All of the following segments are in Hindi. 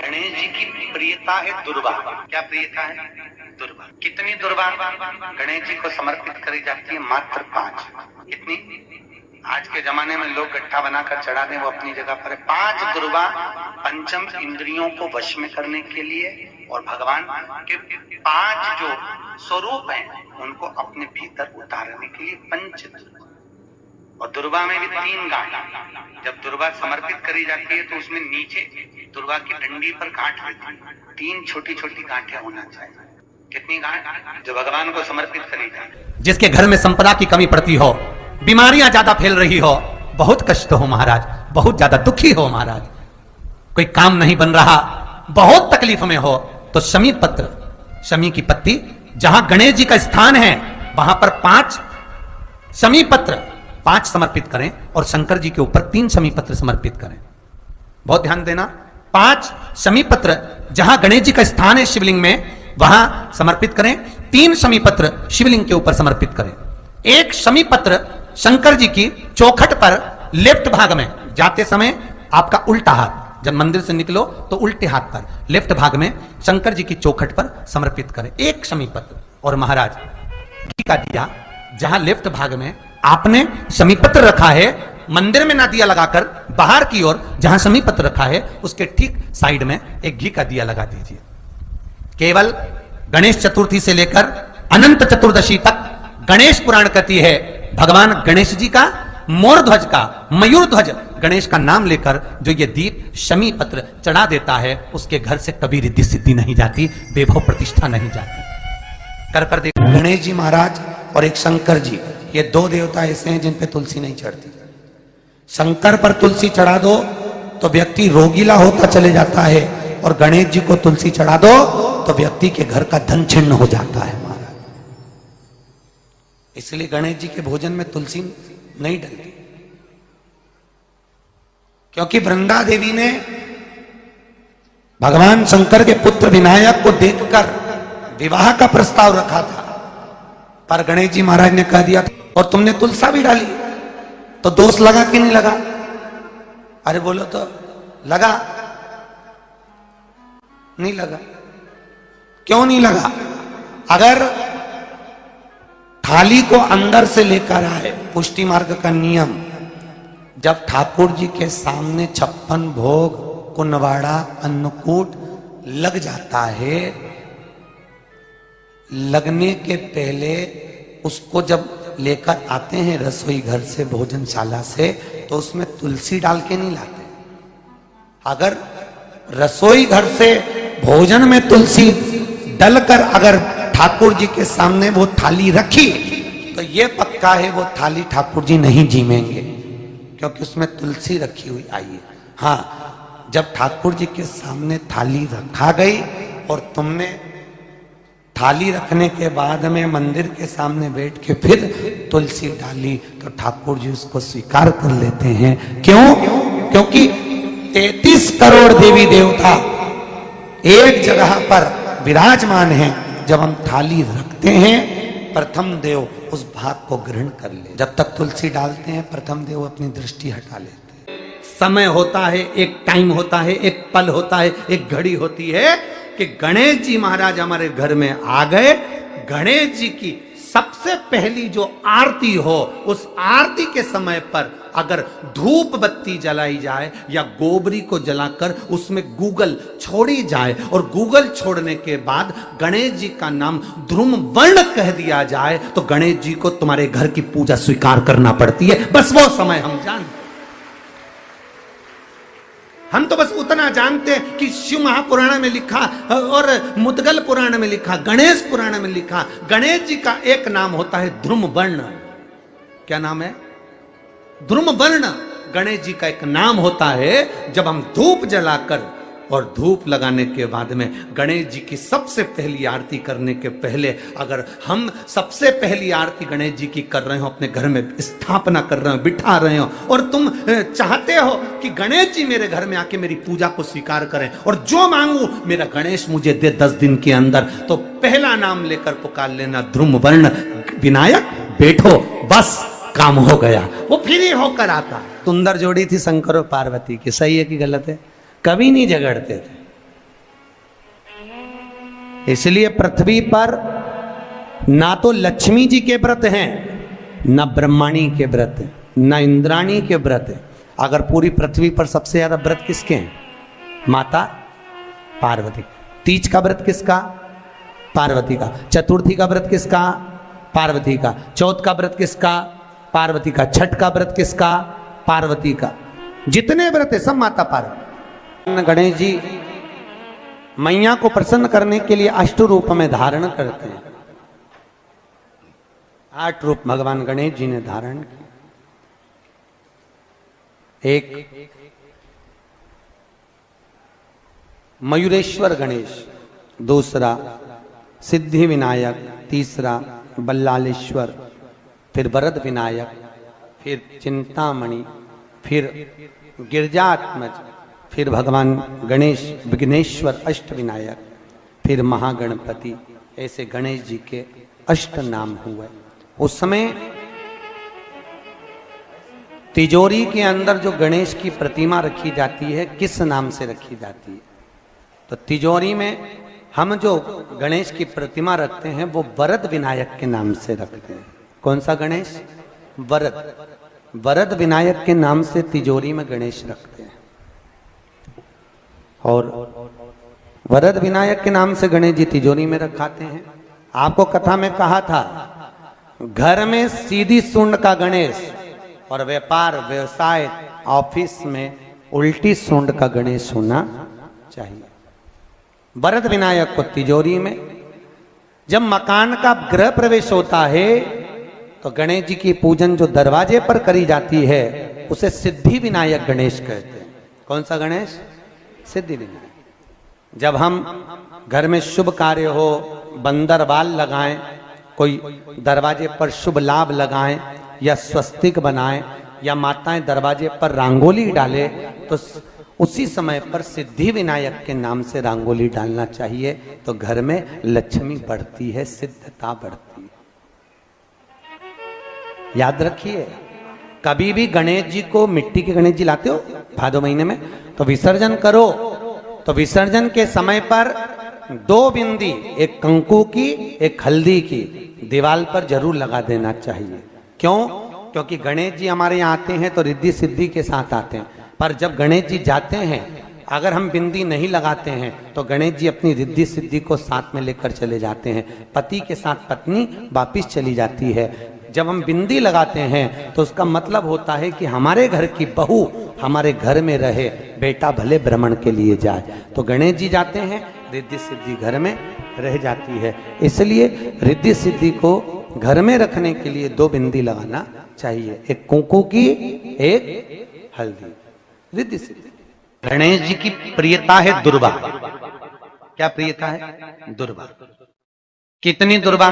गणेश जी की प्रियता है दुर्वा। क्या प्रियता है? दुर्वा। कितनी दुर्वा गणेश जी को समर्पित करी जाती है? मात्र 5। कितनी? आज के जमाने में लोग गट्ठा बनाकर चढ़ा दें, वो अपनी जगह पर है। 5 दुर्वा पंचम इंद्रियों को वश में करने के लिए और भगवान के 5 जो स्वरूप हैं उनको अपने भीतर उतारने के लिए पंच दुर्वा। और दुर्वा में भी 3 गांठ। जब दुर्वा समर्पित करी जाती है तो उसमें नीचे दुर्वा की डंडी पर गांठ रहती है। 3 छोटी छोटी गांठें होना चाहिए। कितनी गांठ? जो भगवान को समर्पित करी जाए। जिसके घर में संपदा की कमी पड़ती हो, बीमारियां ज्यादा फैल रही हो, बहुत कष्ट हो महाराज, बहुत ज्यादा दुखी हो महाराज, कोई काम नहीं बन रहा, बहुत तकलीफ में हो, तो शमी पत्र, शमी की पत्ती, जहां गणेश जी का स्थान है वहां पर 5 शमी पत्र 5 समर्पित करें और शंकर जी के ऊपर 3 शमी पत्र समर्पित करें। बहुत ध्यान देना, 5 शमी पत्र जहां गणेश जी का स्थान है शिवलिंग में वहां समर्पित करें, 3 शमी पत्र शिवलिंग के ऊपर समर्पित करें। 1 शमी पत्र शंकर जी की चौखट पर लेफ्ट भाग में, जाते समय आपका उल्टा हाथ, जब मंदिर से निकलो तो उल्टे हाथ पर लेफ्ट भाग में शंकर जी की चौखट पर समर्पित करें 1 शमी पत्र। और महाराज घी का दिया जहां लेफ्ट भाग में आपने शमी पत्र रखा है, मंदिर में ना दिया लगाकर बाहर की ओर जहां शमी पत्र रखा है उसके ठीक साइड में एक घी का दिया लगा दीजिए। केवल गणेश चतुर्थी से लेकर अनंत चतुर्दशी तक गणेश पुराण कहती है भगवान गणेश जी का, मोर ध्वज का, मयूर ध्वज गणेश का नाम लेकर जो ये दीप शमी पत्र चढ़ा देता है उसके घर से कभी रिद्धि सिद्धि नहीं जाती, वैभव प्रतिष्ठा नहीं जाती। कर देखो, गणेश जी महाराज और एक शंकर जी, ये 2 देवता ऐसे हैं जिन पे तुलसी नहीं चढ़ती। शंकर पर तुलसी चढ़ा दो तो व्यक्ति रोगीला होता चले जाता है, और गणेश जी को तुलसी चढ़ा दो तो व्यक्ति के घर का धन छिन्न हो जाता है महाराज। इसलिए गणेश जी के भोजन में तुलसी नहीं डलती, क्योंकि वृंदा देवी ने भगवान शंकर के पुत्र विनायक को देखकर विवाह का प्रस्ताव रखा था, पर गणेश जी महाराज ने कह दिया और तुमने तुलसा भी डाली, तो दोष लगा कि नहीं लगा? अरे बोलो तो लगा? नहीं लगा। क्यों नहीं लगा? अगर थाली को अंदर से लेकर आए, पुष्टि मार्ग का नियम, जब ठाकुर जी के सामने 56 भोग, कुनवाड़ा, अन्नकूट लग जाता है, लगने के पहले उसको जब लेकर आते हैं रसोई घर से, भोजनशाला से, तो उसमें तुलसी डाल के नहीं लाते। अगर रसोई घर से भोजन में तुलसी डलकर अगर ठाकुर जी के सामने वो थाली रखी तो ये पक्का है वो थाली ठाकुर जी नहीं जीमेंगे, क्योंकि उसमें तुलसी रखी हुई आई है। हाँ, जब ठाकुर जी के सामने थाली रखा गई और तुमने थाली रखने के बाद में मंदिर के सामने बैठ के फिर तुलसी डाली तो ठाकुर जी उसको स्वीकार कर लेते हैं। क्यों? क्योंकि 33 करोड़ देवी देवता एक जगह पर विराजमान हैं। जब हम थाली रखते हैं प्रथम देव उस भाग को ग्रहण कर ले। जब तक तुलसी डालते हैं प्रथम देव अपनी दृष्टि हटा लेते हैं। समय होता है, एक टाइम होता है, एक पल होता है, एक घड़ी होती है कि गणेश जी महाराज हमारे घर में आ गए। गणेश जी की सबसे पहली जो आरती हो, उस आरती के समय पर अगर धूप बत्ती जलाई जाए या गोबरी को जलाकर उसमें गूगल छोड़ी जाए और गूगल छोड़ने के बाद गणेश जी का नाम ध्रुम वर्ण कह दिया जाए तो गणेश जी को तुम्हारे घर की पूजा स्वीकार करना पड़ती है। बस वो समय हम जानते, हम तो बस उतना जानते हैं कि शिव महापुराण में लिखा और मुद्गल पुराण में लिखा, गणेश पुराण में लिखा, गणेश जी का एक नाम होता है ध्रुम वर्ण। क्या नाम है? ध्रुम वर्ण गणेश जी का एक नाम होता है। जब हम धूप जलाकर और धूप लगाने के बाद में गणेश जी की सबसे पहली आरती करने के पहले अगर हम सबसे पहली आरती गणेश जी की कर रहे हो, अपने घर में स्थापना कर रहे हो, बिठा रहे हो, और तुम चाहते हो कि गणेश जी मेरे घर में आके मेरी पूजा को स्वीकार करें और जो मांगू मेरा गणेश मुझे दे 10 दिन के अंदर, तो पहला नाम लेकर पुकार लेना ध्रुम वर्ण विनायक, बैठो, बस काम हो गया। वो फिर ही होकर आता। सुंदर जोड़ी थी शंकर और पार्वती की, सही है कि गलत है? कभी नहीं झगड़ते थे, इसलिए पृथ्वी पर ना तो लक्ष्मी जी के व्रत हैं, ना ब्रह्माणी के व्रत हैं, ना इंद्राणी के व्रत हैं। अगर पूरी पृथ्वी पर सबसे ज्यादा व्रत किसके हैं? माता पार्वती। तीज का व्रत किसका? पार्वती का। चतुर्थी का व्रत किसका? पार्वती का। चौथ का व्रत किसका? पार्वती का। छठ का व्रत किसका? पार्वती का। जितने व्रत है सब माता पार्वती। गणेश जी मैया को प्रसन्न करने के लिए अष्ट रूप में धारण करते हैं। 8 रूप भगवान गणेश जी ने धारण किए। एक मयूरेश्वर गणेश, दूसरा सिद्धि विनायक, तीसरा बल्लालेश्वर, फिर वरद विनायक, फिर चिंतामणि, फिर गिरजात्मज, फिर भगवान गणेश विघ्नेश्वर अष्ट विनायक, फिर महागणपति। ऐसे गणेश जी के अष्ट नाम हुए। उस समय तिजोरी के अंदर जो गणेश की प्रतिमा रखी जाती है किस नाम से रखी जाती है? तो तिजोरी में हम जो गणेश की प्रतिमा रखते हैं वो वरद विनायक के नाम से रखते हैं। कौन सा गणेश? वरद। वरद विनायक के नाम से तिजोरी में गणेश रखते हैं। और वरद विनायक के नाम से गणेश जी तिजोरी में रखाते हैं। आपको कथा में कहा था, घर में सीधी सूंड का गणेश और व्यापार व्यवसाय ऑफिस में उल्टी सूंड का गणेश होना चाहिए। वरद विनायक को तिजोरी में। जब मकान का गृह प्रवेश होता है तो गणेश जी की पूजन जो दरवाजे पर करी जाती है उसे सिद्धि विनायक गणेश कहते हैं। कौन सा गणेश? सिद्धि विनायक। जब हम घर में शुभ कार्य हो, बंदर बाल लगाएं, कोई दरवाजे पर शुभ लाभ लगाएं या स्वस्तिक बनाएं या माताएं दरवाजे पर रंगोली डाले तो उसी समय पर सिद्धि विनायक के नाम से रंगोली डालना चाहिए। तो घर में लक्ष्मी बढ़ती है, सिद्धता बढ़ती है। याद रखिए, कभी भी गणेश जी को, मिट्टी के गणेश जी लाते हो भादो महीने में, तो विसर्जन करो तो विसर्जन के समय पर 2 बिंदी, एक कंकु की एक हल्दी की, दीवार पर जरूर लगा देना चाहिए। क्यों? क्योंकि गणेश जी हमारे यहाँ आते हैं तो रिद्धि सिद्धि के साथ आते हैं, पर जब गणेश जी जाते हैं अगर हम बिंदी नहीं लगाते हैं तो गणेश जी अपनी रिद्धि सिद्धि को साथ में लेकर चले जाते हैं। पति के साथ पत्नी वापिस चली जाती है। जब हम बिंदी लगाते हैं तो उसका मतलब होता है कि हमारे घर की बहू हमारे घर में रहे, बेटा भले भ्रमण के लिए जाए। तो गणेश जी जाते हैं, रिद्धि सिद्धि घर में रह जाती है। इसलिए रिद्धि सिद्धि को घर में रखने के लिए 2 बिंदी लगाना चाहिए, एक कुंकू की, एक हल्दी। रिद्धि सिद्धि। गणेश जी की प्रियता है दुर्वा। क्या प्रियता है? दुर्वा। कितनी दुर्वा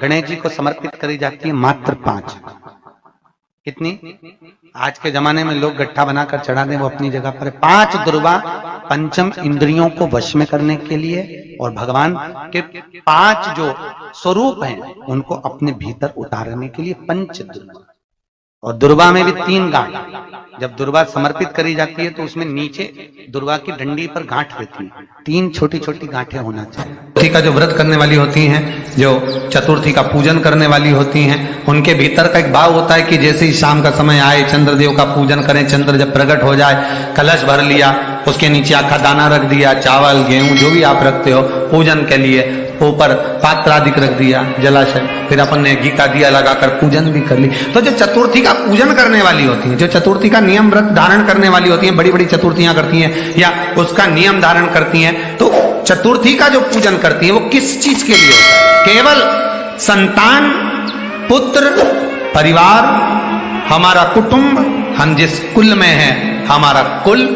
गणेश जी को समर्पित करी जाती है? मात्र 5। कितनी? आज के जमाने में लोग गट्ठा बनाकर चढ़ा दें, वो अपनी जगह पर 5 दुर्वा पंचम इंद्रियों को वश में करने के लिए और भगवान के 5 जो स्वरूप हैं उनको अपने भीतर उतारने के लिए 5 दुर्वा। और दुर्वा में भी 3 गांठ। जब दुर्वा समर्पित करी जाती है तो उसमें नीचे दुर्वा की डंडी पर गांठ रहती है, 3 छोटी छोटी गांठें होना चाहिए। चतुर्थी का जो व्रत करने वाली होती हैं, जो चतुर्थी का पूजन करने वाली होती हैं, उनके भीतर का एक भाव होता है कि जैसे ही शाम का समय आए चंद्रदेव का पूजन करें। चंद्र जब प्रकट हो जाए, कलश भर लिया, उसके नीचे आखा दाना रख दिया, चावल गेहूं जो भी आप रखते हो पूजन के लिए, ऊपर पात्र आदि रख दिया, जलाशय, फिर अपन ने घी का दिया लगाकर पूजन भी कर ली। तो जो चतुर्थी का पूजन करने वाली होती हैं, जो चतुर्थी का नियम व्रत धारण करने वाली होती हैं, बड़ी बड़ी चतुर्थियां करती हैं या उसका नियम धारण करती हैं, तो चतुर्थी का जो पूजन करती है वो किस चीज के लिए होता है? केवल संतान, पुत्र, परिवार, हमारा कुटुंब, हम जिस कुल में हैं, हमारा कुल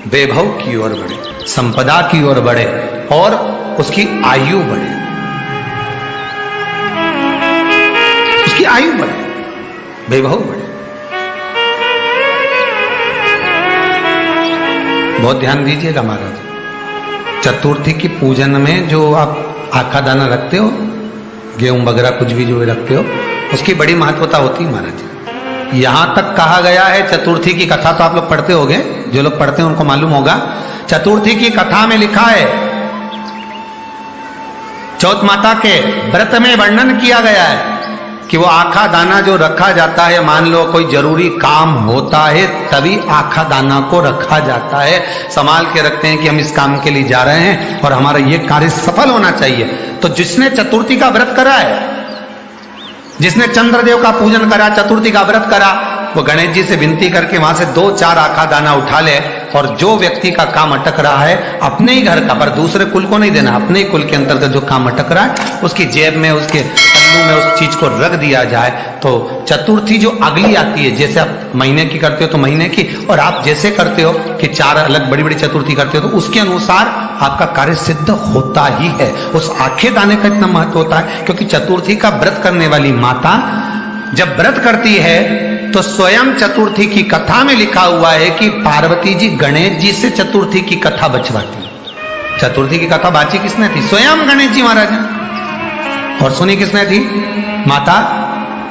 वैभव की ओर बढ़े, संपदा की ओर बढ़े और उसकी आयु बढ़े, उसकी आयु बढ़े, वैभव बढ़े। बहुत ध्यान दीजिएगा महाराज। चतुर्थी की पूजन में जो आप आखा दाना रखते हो, गेहूं वगैरह कुछ भी जो रखते हो, उसकी बड़ी महत्वता होती है महाराज। यहां तक कहा गया है, चतुर्थी की कथा तो आप लोग पढ़ते होंगे, जो लोग पढ़ते हैं उनको मालूम होगा। चतुर्थी की कथा में लिखा है चौथ माता के व्रत में वर्णन किया गया है कि वो आखा दाना जो रखा जाता है, मान लो कोई जरूरी काम होता है तभी आखा दाना को रखा जाता है, संभाल के रखते हैं कि हम इस काम के लिए जा रहे हैं और हमारा ये कार्य सफल होना चाहिए। तो जिसने चतुर्थी का व्रत करा है, जिसने चंद्रदेव का पूजन करा, चतुर्थी का व्रत करा, वो गणेश जी से विनती करके वहां से 2-4 आखा दाना उठा ले, और जो व्यक्ति का काम अटक रहा है अपने ही घर का, पर दूसरे कुल को नहीं देना, अपने ही कुल के अंतर्गत जो काम अटक रहा है उसकी जेब में, उसके पल्लू में उस चीज को रख दिया जाए। तो चतुर्थी जो अगली आती है, जैसे आप महीने की करते हो तो महीने की, और आप जैसे करते हो कि 4 अलग बड़ी बड़ी चतुर्थी करते हो तो उसके अनुसार आपका कार्य सिद्ध होता ही है। उस आखे दाने का इतना महत्व होता है क्योंकि चतुर्थी का व्रत करने वाली माता जब व्रत करती है तो स्वयं चतुर्थी की कथा में लिखा हुआ है कि पार्वती जी गणेश जी से चतुर्थी की कथा बचवाती। चतुर्थी की कथा बाची किसने थी? स्वयं गणेश जी महाराज ने। और सुनी किसने थी? माता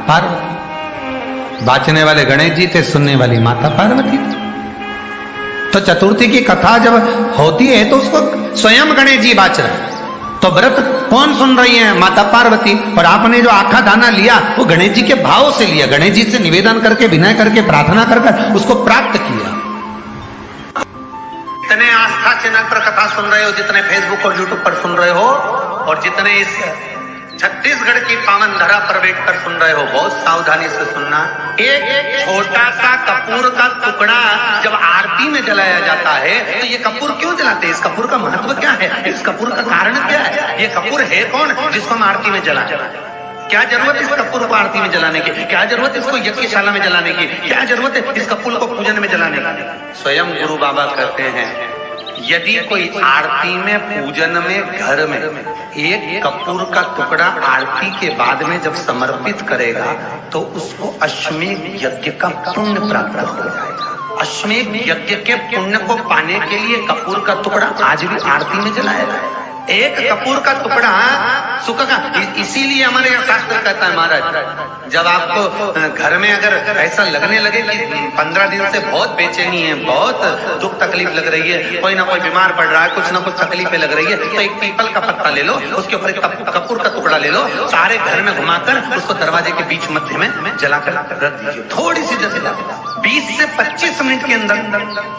पार्वती। बाचने वाले गणेश जी थे, सुनने वाली माता पार्वती थी। तो चतुर्थी की कथा जब होती है तो उसको स्वयं गणेश जी बाच रहे हैं। तो व्रत कौन सुन रही है? माता पार्वती। और आपने जो आखा दाना लिया वो गणेश जी के भाव से लिया, गणेश जी से निवेदन करके, विनय करके, प्रार्थना कर उसको प्राप्त किया। जितने आस्था चैनल पर कथा सुन रहे हो, जितने फेसबुक और यूट्यूब पर सुन रहे हो, और जितने इस छत्तीसगढ़ की पावन धरा पर बैठकर सुन रहे हो, बहुत सावधानी से सुनना। एक छोटा सा कपूर का टुकड़ा जब आरती में जलाया जाता है तो ये कपूर क्यों जलाते हैं? इस कपूर का महत्व क्या है? इस कपूर का कारण क्या है? ये कपूर है कौन जिसको हम आरती में जलाते हैं? क्या जरूरत है इस कपूर को आरती में जलाने की? क्या जरूरत है इसको यज्ञशाला में जलाने की? क्या जरूरत है इस कपूर को पूजन में जलाने की? स्वयं गुरु बाबा कहते हैं यदि कोई आरती में, पूजन में, घर में एक कपूर का टुकड़ा आरती के बाद में जब समर्पित करेगा तो उसको अश्वमेध यज्ञ का पुण्य प्राप्त हो जाएगा। अश्वमेध यज्ञ के पुण्य को पाने के लिए कपूर का टुकड़ा आज भी आरती में जलाया जाए। एक कपूर का टुकड़ा सुख का, इसीलिए हमारे यहाँ शास्त्र कहता है महाराज, जब आपको घर में अगर ऐसा लगने लगे कि 15 दिन से बहुत बेचैनी है, बहुत दुख तकलीफ लग रही है, कोई ना कोई बीमार पड़ रहा है, कुछ ना कुछ तकलीफें लग रही है, तो एक पीपल का पत्ता ले लो, उसके ऊपर एक कपूर का टुकड़ा ले लो, सारे घर में घुमाकर उसको दरवाजे के बीच मध्य में जलाकर रख दीजिए। थोड़ी सी जगह 20 से 25 मिनट के अंदर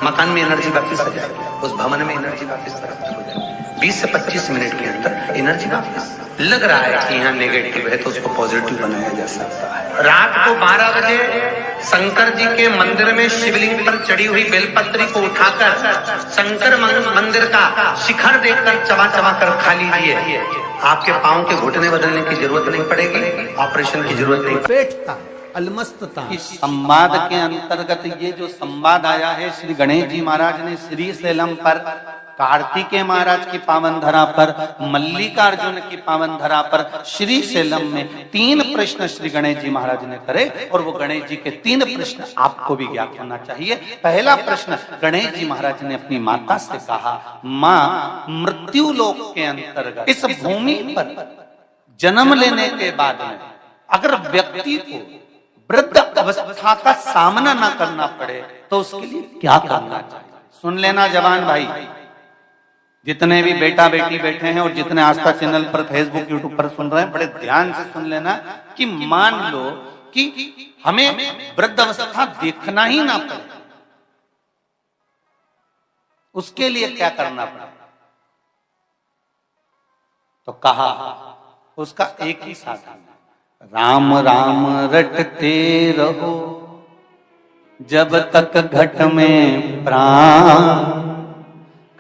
मकान में एनर्जी वापिस आ जाएगी, उस भवन में एनर्जी वापिस प्राप्त हो जाएगी। 20 से 25 मिनट के अंदर एनर्जी वापिस। लग रहा है कि यहाँ नेगेटिव है तो उसको पॉजिटिव बनाया जा सकता है। रात को 12 बजे शंकर जी के मंदिर में शिवलिंग पर चढ़ी हुई बेलपत्री को उठाकर शंकर मंदिर का शिखर देखकर चबा चबा कर खा लीजिए। आपके पांव के घुटने बदलने की जरूरत नहीं पड़ेगी, ऑपरेशन की जरूरत नहीं। पेटता अलमस्तता। इस संवाद के अंतर्गत ये जो संवाद आया है श्री गणेश जी महाराज ने श्री शैलम पर, कार्तिकेय महाराज की पावन धरा पर, मल्लिकार्जुन की पावन धरा पर, श्री शैलम में 3 प्रश्न श्री गणेश जी महाराज ने करे और वो गणेश जी के 3 प्रश्न आपको भी ज्ञात होना चाहिए। पहला प्रश्न गणेश जी महाराज ने अपनी माता से कहा, माँ मृत्यु लोक के अंतर्गत इस भूमि पर जन्म लेने के बाद में अगर व्यक्ति को वृद्ध अवस्था का सामना ना करना पड़े तो उसके लिए क्या करना चाहिए? सुन लेना जवान भाई, जितने भी बेटा बेटी बैठे हैं और जितने आस्था चैनल पर, फेसबुक, यूट्यूब पर सुन रहे हैं, बड़े ध्यान से सुन लेना कि मान लो कि हमें वृद्ध अवस्था देखना ही ना पड़े, उसके लिए क्या करना पड़े? तो कहा उसका एक ही साधन, राम राम रटते रहो जब तक घट में प्राण,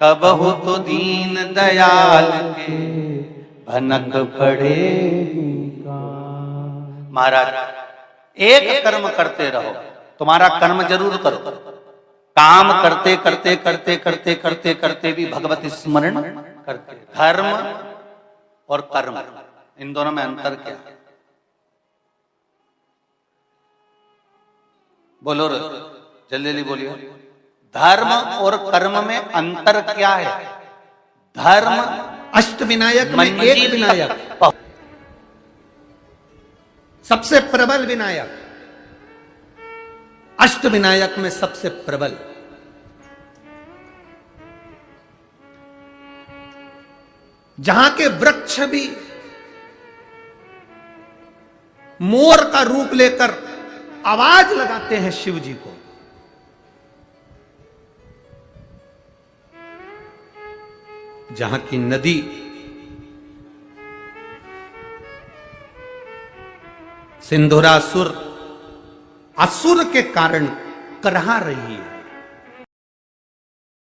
कब हो तो दीन दयाल के भनक पड़ेगा। महाराज एक कर्म करते रहो, तुम्हारा कर्म जरूर करो, काम करते करते करते करते करते करते भी भगवत स्मरण करते। धर्म और कर्म, इन दोनों में अंतर क्या है? बोलो रे, जल्दी जल्दी बोलिए। धर्म और कर्म में अंतर क्या है? धर्म अष्ट विनायक में एक विनायक, सबसे प्रबल विनायक, अष्ट विनायक में सबसे प्रबल। जहां के वृक्ष भी मोर का रूप लेकर आवाज लगाते हैं शिव जी को, जहां की नदी सिंधुरासुर असुर के कारण करहा रही है,